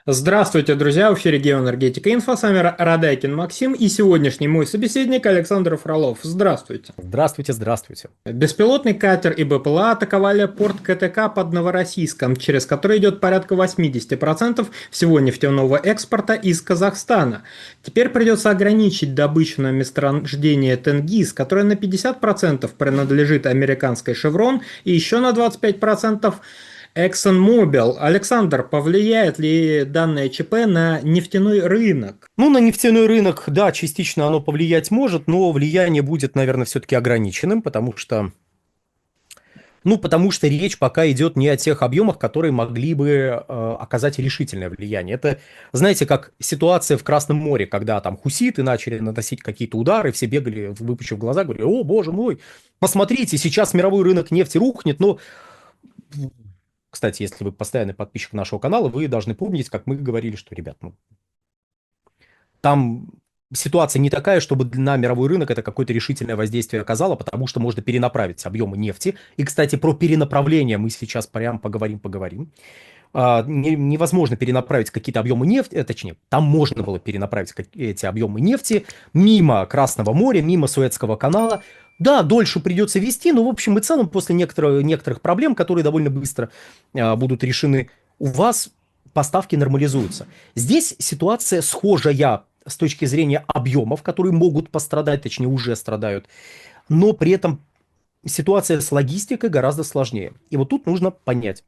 Здравствуйте, друзья! В эфире Геоэнергетика Инфо. С вами Радайкин Максим и сегодняшний мой собеседник Александр Фролов. Здравствуйте! Здравствуйте, здравствуйте. Беспилотный катер и БПЛА атаковали порт КТК под Новороссийском, через который идет порядка 80% всего нефтяного экспорта из Казахстана. Теперь придется ограничить добычу на месторождение Тенгиз, которое на 50% принадлежит американской Chevron и еще на 25% ExxonMobil. Александр, повлияет ли данное ЧП на нефтяной рынок? Ну, на нефтяной рынок, да, частично оно повлиять может, но влияние будет, наверное, все-таки ограниченным, потому что речь пока идет не о тех объемах, которые могли бы оказать решительное влияние. Это, знаете, как ситуация в Красном море, когда там хуситы начали наносить какие-то удары, все бегали, выпучив глаза, говорили: о, боже мой, посмотрите, сейчас мировой рынок нефти рухнет, но... Кстати, если вы постоянный подписчик нашего канала, вы должны помнить, как мы говорили, что, ребят, ну, там ситуация не такая, чтобы на мировой рынок это какое-то решительное воздействие оказало, потому что можно перенаправить объемы нефти. И, кстати, про перенаправление мы сейчас прям поговорим. Невозможно перенаправить какие-то объемы нефти, точнее, там можно было перенаправить эти объемы нефти мимо Красного моря, мимо Суэцкого канала. Да, дольше придется вести, но в общем и целом после некоторых проблем, которые довольно быстро будут решены, у вас поставки нормализуются. Здесь ситуация схожая с точки зрения объемов, которые могут пострадать, точнее уже страдают, но при этом ситуация с логистикой гораздо сложнее. И вот тут нужно понять.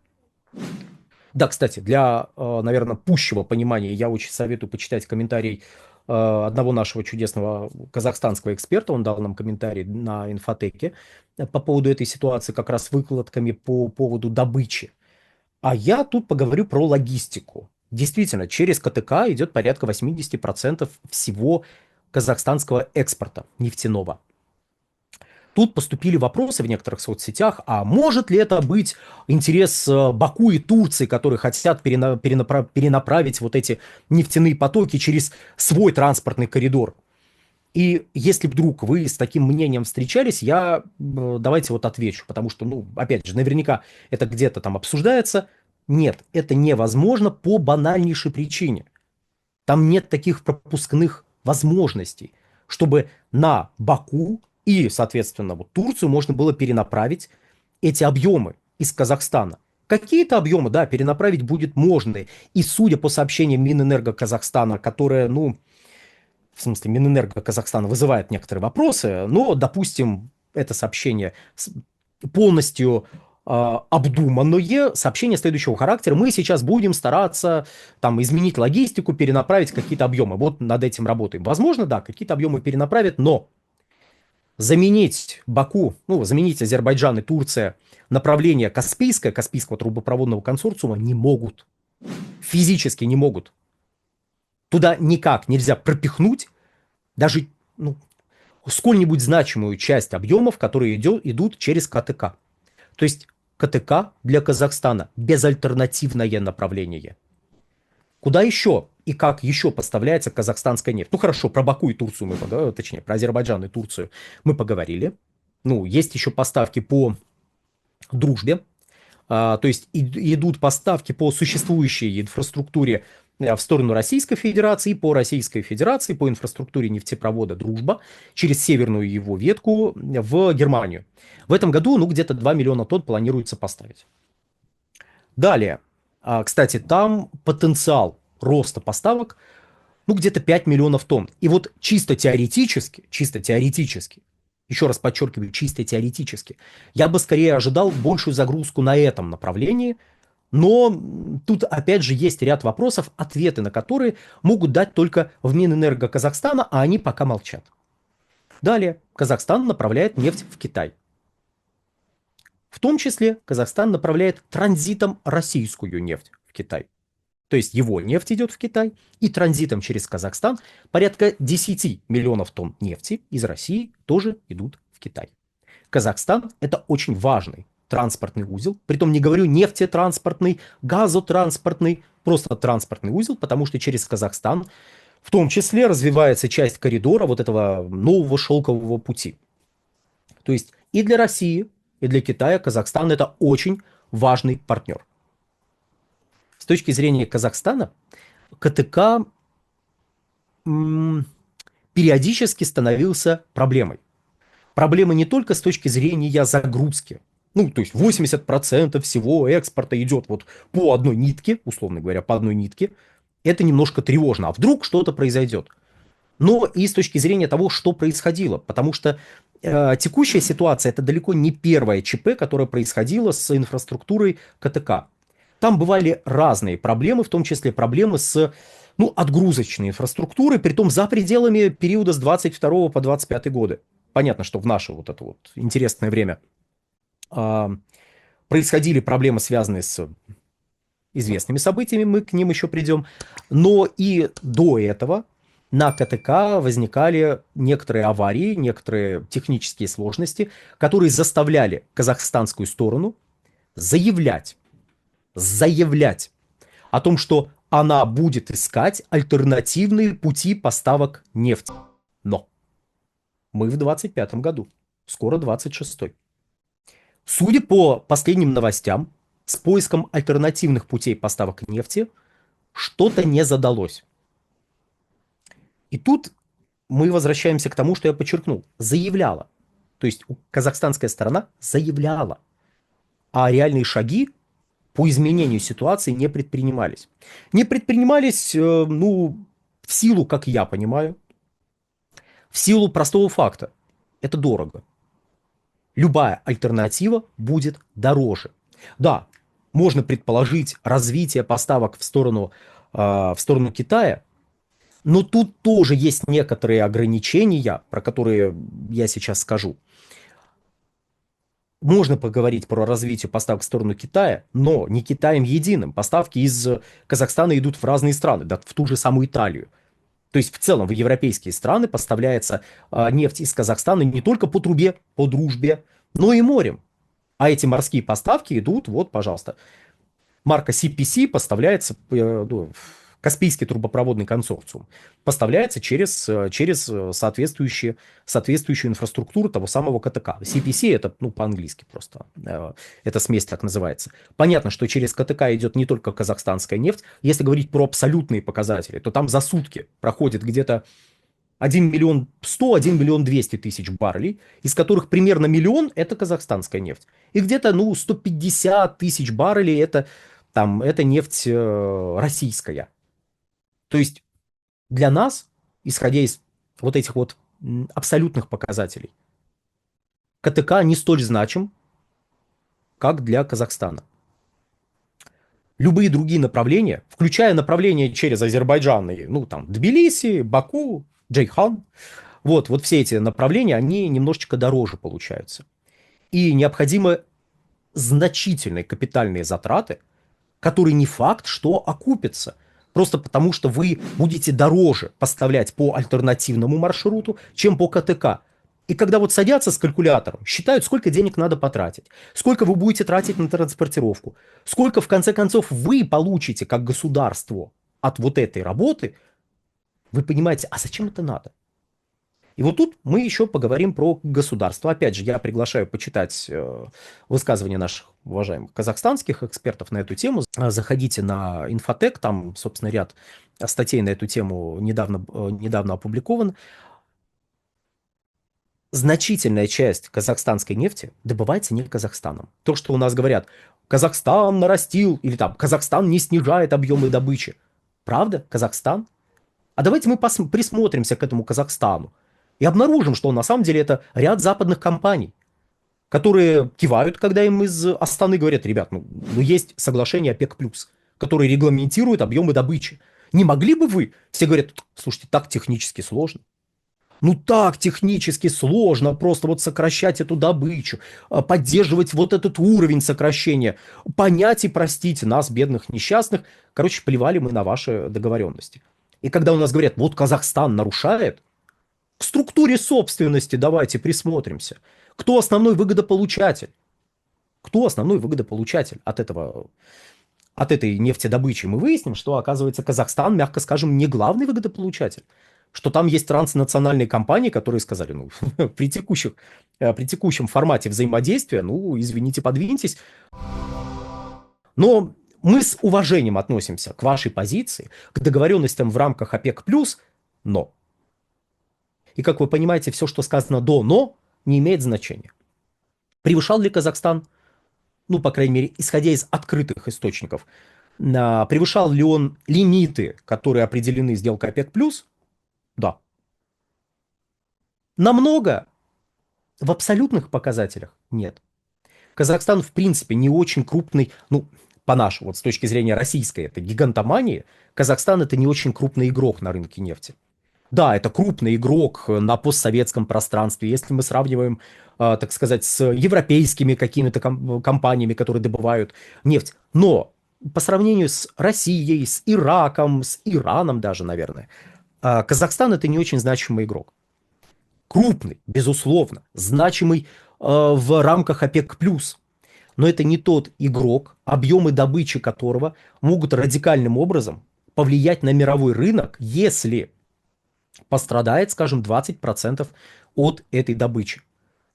Да, кстати, для, наверное, пущего понимания я очень советую почитать комментарий одного нашего чудесного казахстанского эксперта. Он дал нам комментарий на инфотеке по поводу этой ситуации, как раз с выкладками по поводу добычи. А я тут поговорю про логистику. Действительно, через КТК идет порядка 80% всего казахстанского экспорта нефтяного. Тут поступили вопросы в некоторых соцсетях, а может ли это быть интерес Баку и Турции, которые хотят перенаправить вот эти нефтяные потоки через свой транспортный коридор? И если вдруг вы с таким мнением встречались, давайте вот отвечу, потому что, ну, опять же, наверняка это где-то там обсуждается. Нет, это невозможно по банальнейшей причине. Там нет таких пропускных возможностей, чтобы на Баку и, соответственно, вот Турцию можно было перенаправить эти объемы из Казахстана. Какие-то объемы, да, перенаправить будет можно. И судя по сообщениям Минэнерго Казахстана, которое, ну, в смысле, Минэнерго Казахстана вызывает некоторые вопросы, но, допустим, это сообщение полностью обдуманное сообщение следующего характера. Мы сейчас будем стараться там изменить логистику, перенаправить какие-то объемы. Вот над этим работаем. Возможно, да, какие-то объемы перенаправят, но заменить Баку, ну, заменить Азербайджан и Турция направление Каспийского трубопроводного консорциума не могут. Физически не могут. Туда никак нельзя пропихнуть даже, ну, сколь-нибудь значимую часть объемов, которые идут через КТК. То есть КТК для Казахстана безальтернативное направление. Куда еще и как еще поставляется казахстанская нефть? Ну хорошо, про Баку и Турцию мы поговорили, точнее, про Азербайджан и Турцию мы поговорили. Ну, есть еще поставки по дружбе, то есть идут поставки по существующей инфраструктуре в сторону Российской Федерации, по Российской Федерации, по инфраструктуре нефтепровода «Дружба» через северную его ветку в Германию. В этом году, ну, где-то 2 миллиона тонн планируется поставить. Далее, кстати, там потенциал роста поставок, ну, где-то 5 миллионов тонн. И вот чисто теоретически, еще раз подчеркиваю, чисто теоретически, я бы скорее ожидал большую загрузку на этом направлении, но тут опять же есть ряд вопросов, ответы на которые могут дать только в Минэнерго Казахстана, а они пока молчат. Далее, Казахстан направляет нефть в Китай. В том числе Казахстан направляет транзитом российскую нефть в Китай. То есть его нефть идет в Китай, и транзитом через Казахстан порядка 10 миллионов тонн нефти из России тоже идут в Китай. Казахстан – это очень важный транспортный узел, притом не говорю нефтетранспортный, газотранспортный, просто транспортный узел, потому что через Казахстан в том числе развивается часть коридора вот этого нового шелкового пути. То есть и для России, и для Китая Казахстан – это очень важный партнер. С точки зрения Казахстана, КТК периодически становился проблемой. Проблема не только с точки зрения загрузки. Ну, то есть 80% всего экспорта идет вот по одной нитке, условно говоря, по одной нитке. Это немножко тревожно. А вдруг что-то произойдет? Но и с точки зрения того, что происходило. Потому что текущая ситуация – это далеко не первое ЧП, которое происходило с инфраструктурой КТК. Там бывали разные проблемы, в том числе проблемы с отгрузочной инфраструктурой, притом за пределами периода с 22 по 25 годы. Понятно, что в наше вот это вот интересное время происходили проблемы, связанные с известными событиями, мы к ним еще придем. Но и до этого на КТК возникали некоторые аварии, некоторые технические сложности, которые заставляли казахстанскую сторону заявлять о том, что она будет искать альтернативные пути поставок нефти. Но мы в 25-м году, скоро 26-й. Судя по последним новостям, с поиском альтернативных путей поставок нефти что-то не задалось. И тут мы возвращаемся к тому, что я подчеркнул. Заявляла. То есть казахстанская сторона заявляла. А реальные шаги по изменению ситуации не предпринимались. Не предпринимались, в силу, как я понимаю, в силу простого факта. Это дорого. Любая альтернатива будет дороже. Да, можно предположить развитие поставок в сторону Китая, но тут тоже есть некоторые ограничения, про которые я сейчас скажу. Можно поговорить про развитие поставок в сторону Китая, но не Китаем единым. Поставки из Казахстана идут в разные страны, да, в ту же самую Италию. То есть в целом в европейские страны поставляется нефть из Казахстана не только по трубе, по дружбе, но и морем. А эти морские поставки идут, вот, пожалуйста. Марка CPC поставляется, Каспийский трубопроводный консорциум, поставляется через соответствующую инфраструктуру того самого КТК. CPC это, по-английски просто, эта смесь так называется. Понятно, что через КТК идет не только казахстанская нефть. Если говорить про абсолютные показатели, то там за сутки проходит где-то 1 миллион 100, 1 миллион 200 тысяч баррелей, из которых примерно миллион – это казахстанская нефть. И где-то 150 тысяч баррелей – это нефть российская. То есть для нас, исходя из вот этих вот абсолютных показателей, КТК не столь значим, как для Казахстана. Любые другие направления, включая направления через Азербайджан, Тбилиси, Баку, Джейхан, вот все эти направления, они немножечко дороже получаются. И необходимы значительные капитальные затраты, которые не факт, что окупятся. Просто потому, что вы будете дороже поставлять по альтернативному маршруту, чем по КТК. И когда вот садятся с калькулятором, считают, сколько денег надо потратить, сколько вы будете тратить на транспортировку, сколько в конце концов вы получите как государство от вот этой работы, вы понимаете, а зачем это надо? И вот тут мы еще поговорим про государство. Опять же, я приглашаю почитать высказывания наших уважаемых казахстанских экспертов на эту тему. Заходите на Инфотек, там, собственно, ряд статей на эту тему недавно опубликован. Значительная часть казахстанской нефти добывается не Казахстаном. То, что у нас говорят, Казахстан нарастил, или Казахстан не снижает объемы добычи. Правда? Казахстан? А давайте мы присмотримся к этому Казахстану и обнаружим, что на самом деле это ряд западных компаний, которые кивают, когда им из Астаны говорят, ребят, есть соглашение ОПЕК+, которое регламентирует объемы добычи. Не могли бы вы? Все говорят, слушайте, так технически сложно. Так технически сложно просто вот сокращать эту добычу, поддерживать вот этот уровень сокращения, понять и простить нас, бедных несчастных. Короче, плевали мы на ваши договоренности. И когда у нас говорят, вот Казахстан нарушает, к структуре собственности давайте присмотримся. Кто основной выгодополучатель? Кто основной выгодополучатель от этой нефтедобычи? Мы выясним, что, оказывается, Казахстан, мягко скажем, не главный выгодополучатель. Что там есть транснациональные компании, которые сказали, при текущем формате взаимодействия, извините, подвиньтесь. Но мы с уважением относимся к вашей позиции, к договоренностям в рамках ОПЕК+, но. И, как вы понимаете, все, что сказано до «но», не имеет значения. Превышал ли Казахстан, ну, по крайней мере, исходя из открытых источников, превышал ли он лимиты, которые определены сделкой ОПЕК+? Да. Намного? В абсолютных показателях? Нет. Казахстан, в принципе, не очень крупный, ну, по-нашему, вот с точки зрения российской, это гигантомании, Казахстан это не очень крупный игрок на рынке нефти. Да, это крупный игрок на постсоветском пространстве. Если мы сравниваем, так сказать, с европейскими какими-то компаниями, которые добывают нефть. Но по сравнению с Россией, с Ираком, с Ираном даже, наверное, Казахстан это не очень значимый игрок. Крупный, безусловно, значимый в рамках ОПЕК+. Но это не тот игрок, объемы добычи которого могут радикальным образом повлиять на мировой рынок, если пострадает, скажем, 20% от этой добычи.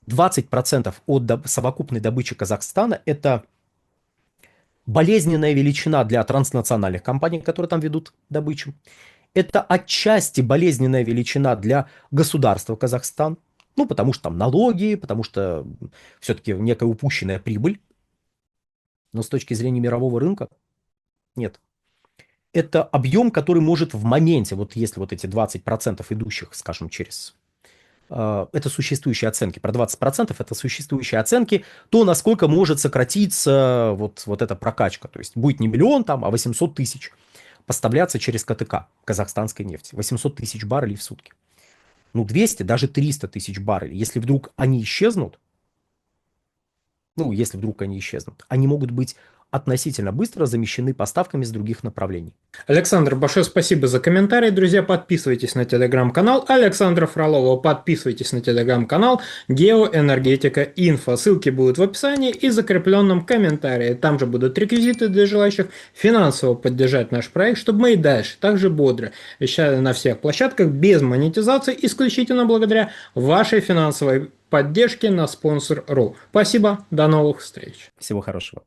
20% от совокупной добычи Казахстана – это болезненная величина для транснациональных компаний, которые там ведут добычу. Это отчасти болезненная величина для государства Казахстан, ну, потому что там налоги, потому что все-таки некая упущенная прибыль. Но с точки зрения мирового рынка нет. Это объем, который может в моменте, вот если вот эти 20% идущих, скажем, через... Это существующие оценки. Про 20% это существующие оценки, то, насколько может сократиться вот эта прокачка. То есть будет не миллион, там, а 800 тысяч поставляться через КТК казахстанской нефти. 800 тысяч баррелей в сутки. Ну, 200, даже 300 тысяч баррелей. Если вдруг они исчезнут, они могут быть относительно быстро замещены поставками с других направлений. Александр, большое спасибо за комментарий. Друзья, подписывайтесь на телеграм-канал Александра Фролова, подписывайтесь на телеграм-канал Геоэнергетика Инфо. Ссылки будут в описании и закрепленном комментарии. Там же будут реквизиты для желающих финансово поддержать наш проект, чтобы мы и дальше также бодро вещали на всех площадках без монетизации, исключительно благодаря вашей финансовой поддержке на Sponsor.ru. Спасибо, до новых встреч. Всего хорошего.